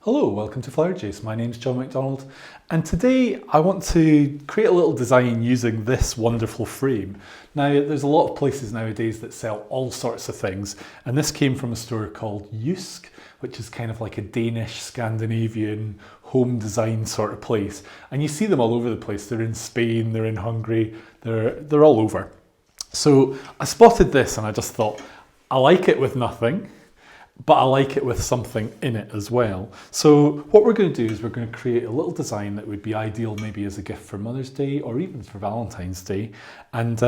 Hello, welcome to Flower Juice. My name's John McDonald, and today I want to create a little design using this wonderful frame. Now, there's a lot of places nowadays that sell all sorts of things, and this came from a store called Jysk, which is kind of like a Danish, Scandinavian, home design sort of place. And you see them all over the place. They're in Spain, they're in Hungary, they're all over. So I spotted this and I just thought, I like it with nothing, but I like it with something in it as well. So what we're going to do is we're going to create a little design that would be ideal maybe as a gift for Mother's Day or even for Valentine's Day. And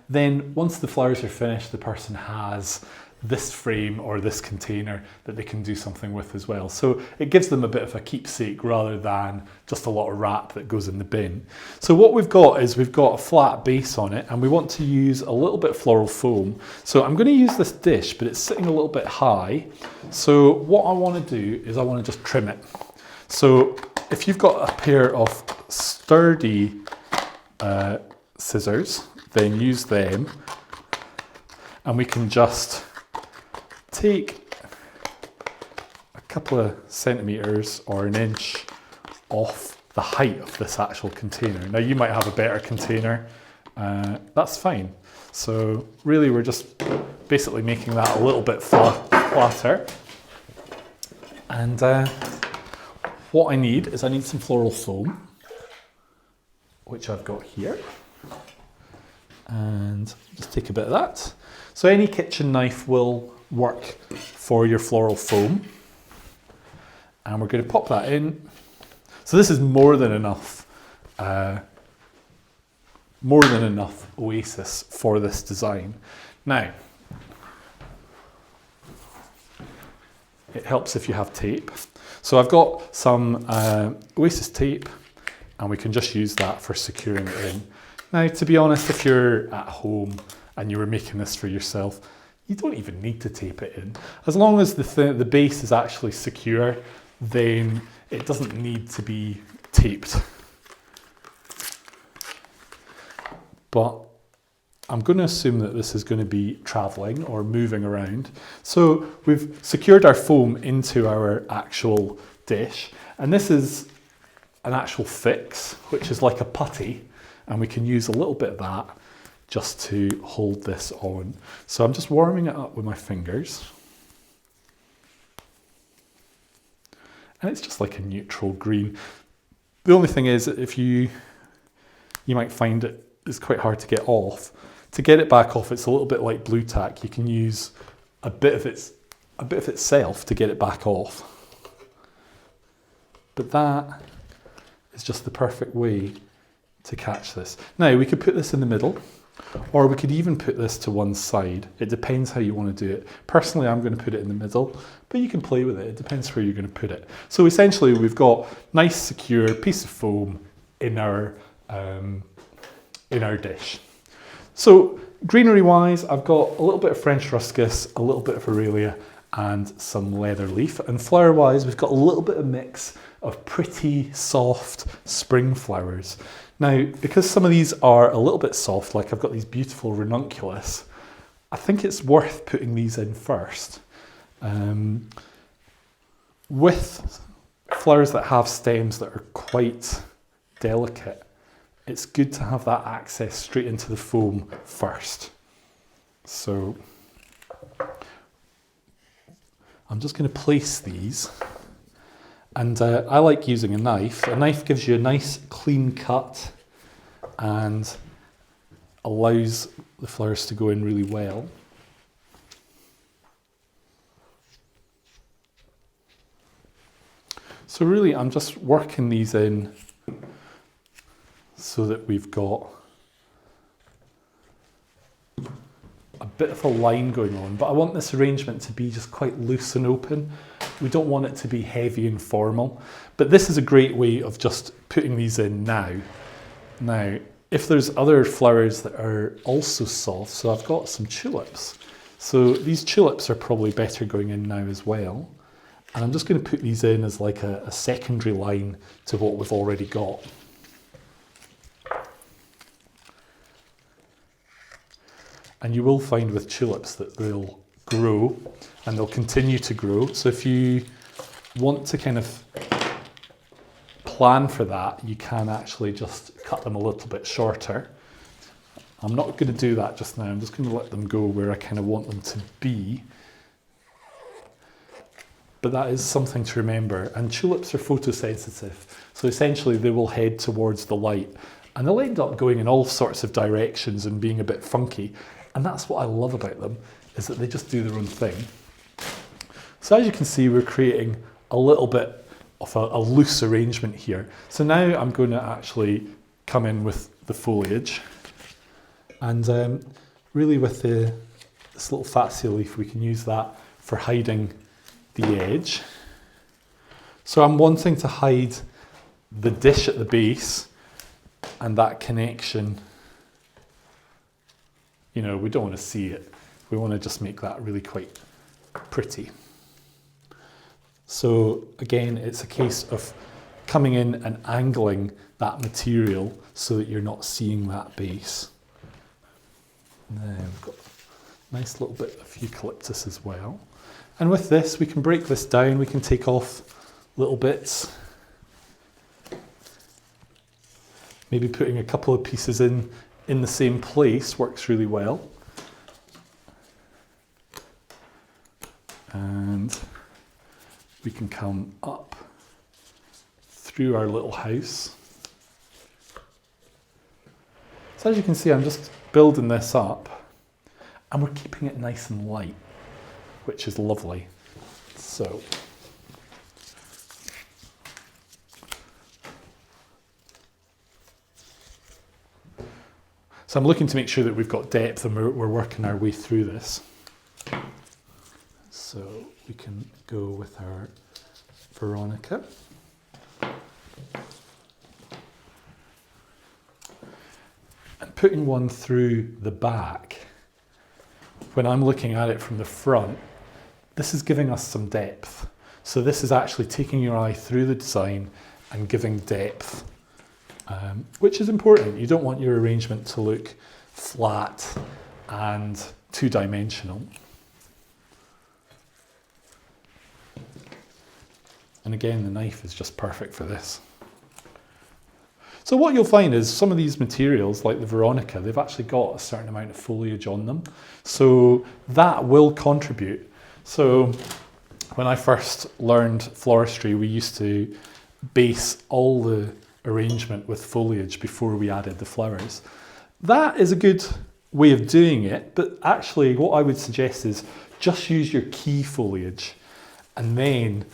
then once the flowers are finished, the person has this frame or this container that they can do something with as well. So it gives them a bit of a keepsake rather than just a lot of wrap that goes in the bin. So what we've got is we've got a flat base on it and we want to use a little bit of floral foam. So I'm going to use this dish, but it's sitting a little bit high. So what I want to do is I want to just trim it. So if you've got a pair of sturdy scissors, then use them and we can just take a couple of centimetres or an inch off the height of this actual container. Now you might have a better container, that's fine. So really we're just basically making that a little bit flatter. And what I need is I need some floral foam, which I've got here. And just take a bit of that. So any kitchen knife will work for your floral foam. And we're going to pop that in. So this is more than enough Oasis for this design. Now, it helps if you have tape. So I've got some Oasis tape and we can just use that for securing it in. Now, to be honest, if you're at home and you were making this for yourself, you don't even need to tape it in. As long as the base is actually secure, then it doesn't need to be taped. But I'm going to assume that this is going to be traveling or moving around. So we've secured our foam into our actual dish, and this is an actual fix, which is like a putty, and we can use a little bit of that just to hold this on. So I'm just warming it up with my fingers. And it's just like a neutral green. The only thing is, if you might find it's quite hard to get off. To get it back off, it's a little bit like blue tack. You can use a bit of itself to get it back off. But that is just the perfect way to catch this. Now we could put this in the middle, or we could even put this to one side. It depends how you want to do it. Personally, I'm going to put it in the middle, but you can play with it. It depends where you're going to put it. So essentially, we've got nice, secure piece of foam in our dish. So greenery-wise, I've got a little bit of French rusckus, a little bit of Aurelia, and some leatherleaf. And flower-wise, we've got a little bit of mix of pretty soft spring flowers. Now, because some of these are a little bit soft, like I've got these beautiful ranunculus, I think it's worth putting these in first. With flowers that have stems that are quite delicate, it's good to have that access straight into the foam first. So I'm just going to place these. And I like using a knife. A knife gives you a nice clean cut and allows the flowers to go in really well. So really I'm just working these in so that we've got a bit of a line going on, but I want this arrangement to be just quite loose and open. We don't want it to be heavy and formal, but this is a great way of just putting these in now. Now, if there's other flowers that are also soft, so I've got some tulips. So these tulips are probably better going in now as well. And I'm just going to put these in as like a secondary line to what we've already got. And you will find with tulips that they'll grow and they'll continue to grow. So if you want to kind of plan for that, you can actually just cut them a little bit shorter. I'm not going to do that just now. I'm just going to let them go where I kind of want them to be. But that is something to remember. And tulips are photosensitive. So essentially they will head towards the light. And they'll end up going in all sorts of directions and being a bit funky. And that's what I love about them, is that they just do their own thing. So as you can see, we're creating a little bit of a loose arrangement here. So now I'm going to actually come in with the foliage. And really with this little fascia leaf, we can use that for hiding the edge. So I'm wanting to hide the dish at the base and that connection. You know, we don't want to see it. We want to just make that really quite pretty. So again, it's a case of coming in and angling that material so that you're not seeing that base. Now we've got a nice little bit of eucalyptus as well. And with this, we can break this down. We can take off little bits. Maybe putting a couple of pieces in the same place works really well. And we can come up through our little house. So as you can see, I'm just building this up and we're keeping it nice and light, which is lovely. So I'm looking to make sure that we've got depth and we're working our way through this. So we can go with our Veronica. And putting one through the back, when I'm looking at it from the front, this is giving us some depth. So this is actually taking your eye through the design and giving depth, which is important. You don't want your arrangement to look flat and two-dimensional. And again, the knife is just perfect for this. So what you'll find is some of these materials, like the Veronica, they've actually got a certain amount of foliage on them. So that will contribute. So when I first learned floristry, we used to base all the arrangement with foliage before we added the flowers. That is a good way of doing it, but actually what I would suggest is just use your key foliage and then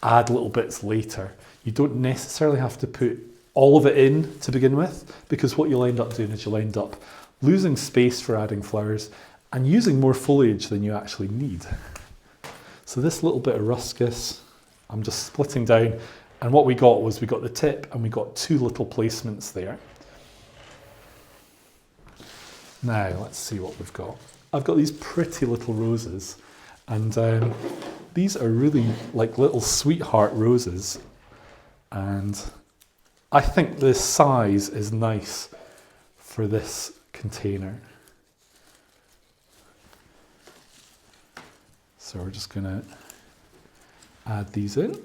add little bits later. You don't necessarily have to put all of it in to begin with, because what you'll end up doing is you'll end up losing space for adding flowers and using more foliage than you actually need. So this little bit of rusckus, I'm just splitting down, and what we got was we got the tip and we got two little placements there. Now let's see what we've got. I've got these pretty little roses, and these are really like little sweetheart roses, and I think this size is nice for this container. So we're just going to add these in.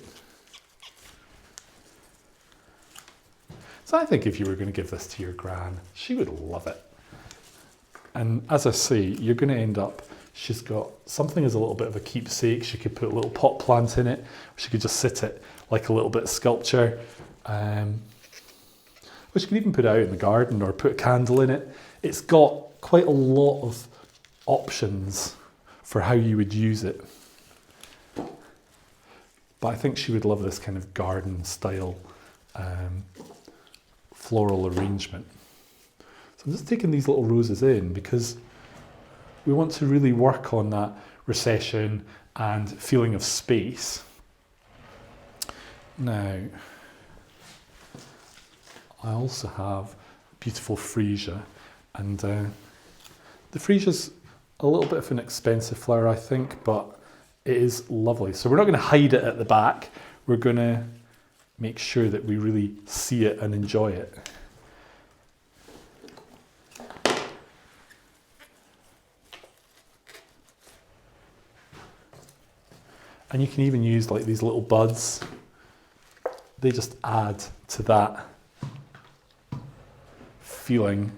So I think if you were going to give this to your gran, she would love it. And as I say, you're going to end up, she's got something as a little bit of a keepsake. She could put a little pot plant in it. She could just sit it like a little bit of sculpture. Which you can even put out in the garden or put a candle in it. It's got quite a lot of options for how you would use it. But I think she would love this kind of garden style floral arrangement. So I'm just taking these little roses in because we want to really work on that recession and feeling of space. Now, I also have beautiful freesia, and the freesia's a little bit of an expensive flower, I think, but it is lovely. So we're not going to hide it at the back. We're going to make sure that we really see it and enjoy it. And you can even use like these little buds. They just add to that feeling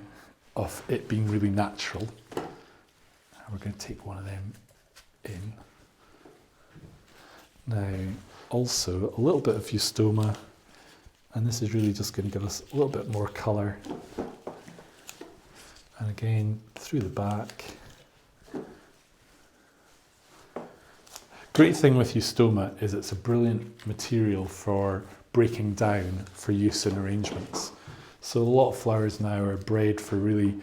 of it being really natural. And we're going to take one of them in. Now, also a little bit of eustoma, and this is really just going to give us a little bit more colour. And again, through the back. Great thing with eustoma is it's a brilliant material for breaking down for use in arrangements. So a lot of flowers now are bred for really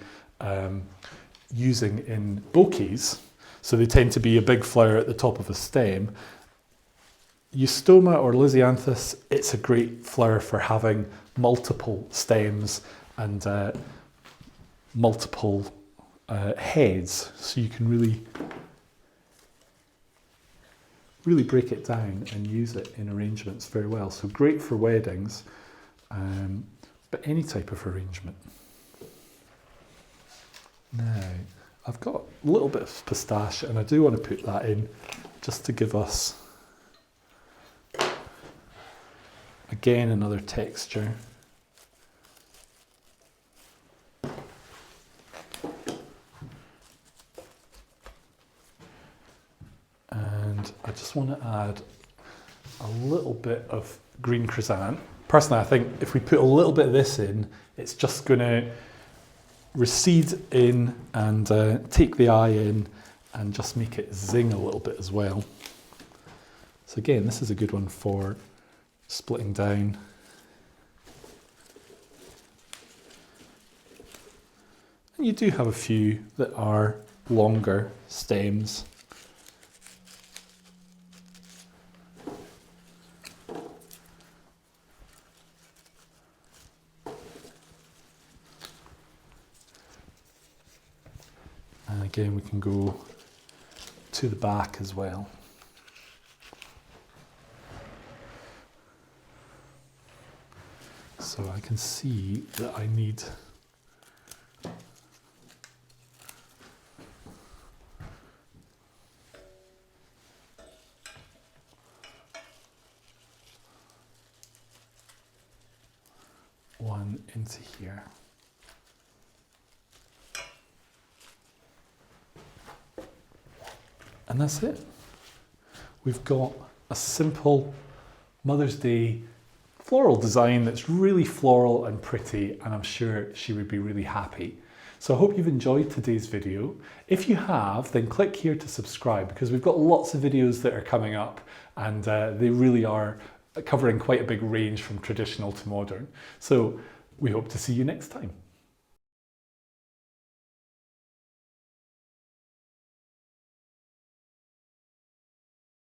using in bouquets. So they tend to be a big flower at the top of a stem. Eustoma or lisianthus, it's a great flower for having multiple stems and multiple heads. So you can really break it down and use it in arrangements very well. So great for weddings, but any type of arrangement. Now, I've got a little bit of pistache and I do want to put that in just to give us, again, another texture. And I just want to add a little bit of green chrysanthemum. Personally, I think if we put a little bit of this in, it's just going to recede in and take the eye in and just make it zing a little bit as well. So again, this is a good one for splitting down. And you do have a few that are longer stems. And again, we can go to the back as well. So I can see that I need one into here. And that's it. We've got a simple Mother's Day floral design that's really floral and pretty, and I'm sure she would be really happy. So I hope you've enjoyed today's video. If you have, then click here to subscribe, because we've got lots of videos that are coming up, and they really are covering quite a big range from traditional to modern. So we hope to see you next time.